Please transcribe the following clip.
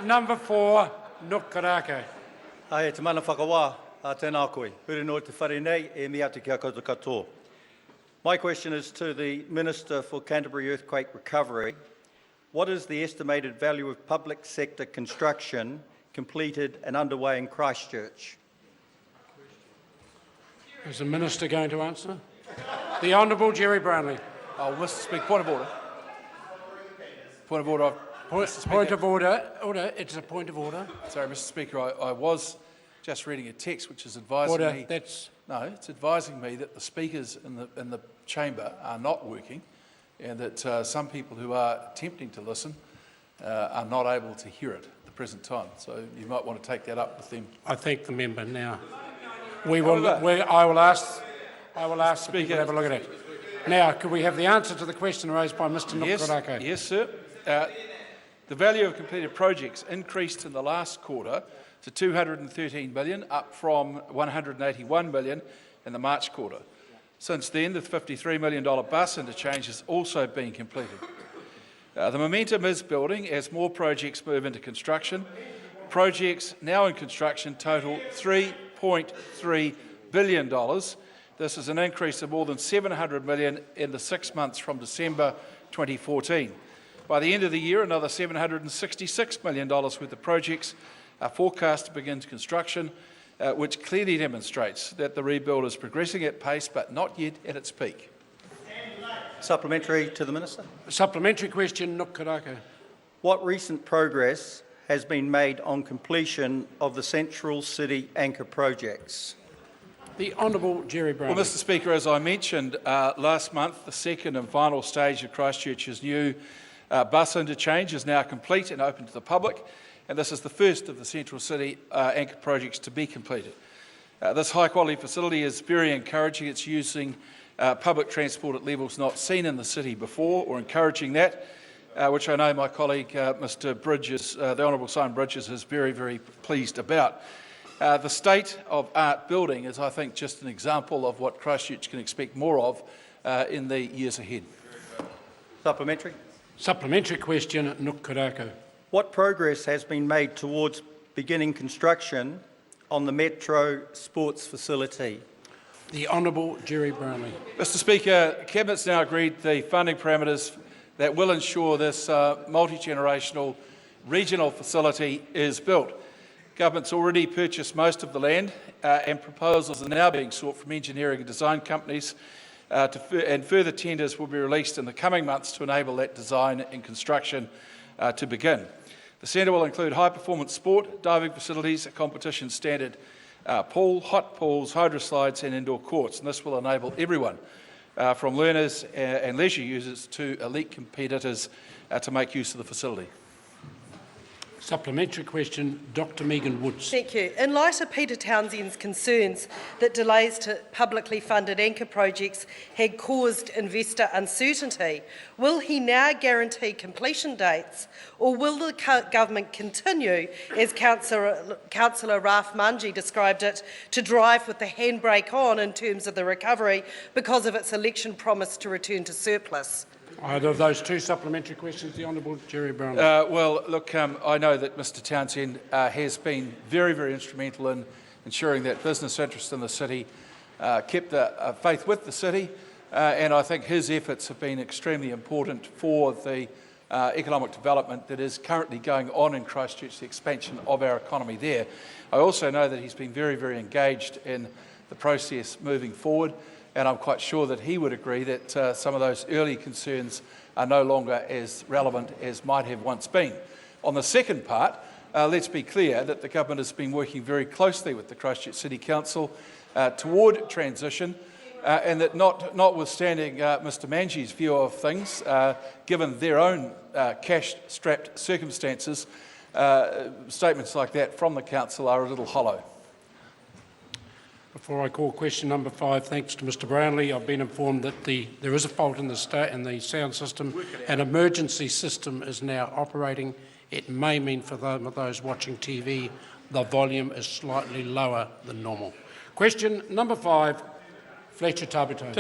number 4, Nuk Korako. Ai, te mana whakawā, tēnā koe. Huri no te whare nei, e mea te kia koutou katoa. My question is to the Minister for Canterbury Earthquake Recovery. What is the estimated value of public sector construction completed and underway in Christchurch? Is the Minister going to answer? The Honourable Jerry Brownlee. Oh, Mr. Speaker, point of order. Point of order. Point of order. It's a point of order. Sorry, Mr. Speaker, I was just reading a text which is advising me. No, it's advising me that the speakers in the chamber are not working, and that some people who are attempting to listen are not able to hear it at the present time. So you might want to take that up with them. I thank the member now. I will ask the Speaker to have a look at it. Now, could we have the answer to the question raised by Mr. Nuk Korako? Yes, sir. The value of completed projects increased in the last quarter to $213 million, up from $181 million in the March quarter. Since then, the $53 million bus interchange has also been completed. The momentum is building as more projects move into construction. Projects now in construction total $3.3 billion. This is an increase of more than $700 million in the 6 months from December 2014. By the end of the year, another $766 million worth of projects are forecast to begin construction, which clearly demonstrates that the rebuild is progressing at pace, but not yet at its peak. Supplementary to the Minister. Supplementary question, Nuk Korako. What recent progress has been made on completion of the Central City anchor projects? The Honourable Jerry Brownlee. Well, Mr. Speaker, as I mentioned last month, the second and final stage of Christchurch's new bus interchange is now complete and open to the public, and this is the first of the Central City anchor projects to be completed. This high-quality facility is very encouraging. It's using public transport at levels not seen in the city before, or encouraging that, which I know my colleague, Mr. Bridges, the Honourable Simon Bridges, is very, very pleased about. The state-of-art building is, I think, just an example of what Christchurch can expect more of in the years ahead. Supplementary. Supplementary question, Nuk Korako. What progress has been made towards beginning construction on the Metro Sports Facility? The Honourable Jerry Brownlee. Mr. Speaker, Cabinet's now agreed the funding parameters that will ensure this multi-generational regional facility is built. Government's already purchased most of the land and proposals are now being sought from engineering and design companies and further tenders will be released in the coming months to enable that design and construction to begin. The centre will include high-performance sport, diving facilities, a competition standard pool, hot pools, hydroslides and indoor courts, and this will enable everyone from learners and leisure users to elite competitors to make use of the facility. Supplementary question, Dr Megan Woods. Thank you. In light of Peter Townsend's concerns that delays to publicly funded anchor projects had caused investor uncertainty, will he now guarantee completion dates, or will the government continue, as Councillor Raf Manji described it, to drive with the handbrake on in terms of the recovery because of its election promise to return to surplus? Either of those two supplementary questions, the Honourable Jerry Brownlee. Well, look, I know that Mr Townsend has been very, very instrumental in ensuring that business interests in the city kept the faith with the city, and I think his efforts have been extremely important for the economic development that is currently going on in Christchurch, the expansion of our economy there. I also know that he's been very, very engaged in the process moving forward, and I'm quite sure that he would agree that some of those early concerns are no longer as relevant as might have once been. On the second part, let's be clear that the government has been working very closely with the Christchurch City Council toward transition, and that notwithstanding Mr Manji's view of things, given their own cash-strapped circumstances, statements like that from the Council are a little hollow. Before I call question number 5, thanks to Mr Brownlee, I've been informed that there is a fault in the sound system. An emergency system is now operating. It may mean for those watching TV, the volume is slightly lower than normal. Question number 5, Fletcher Tabuto.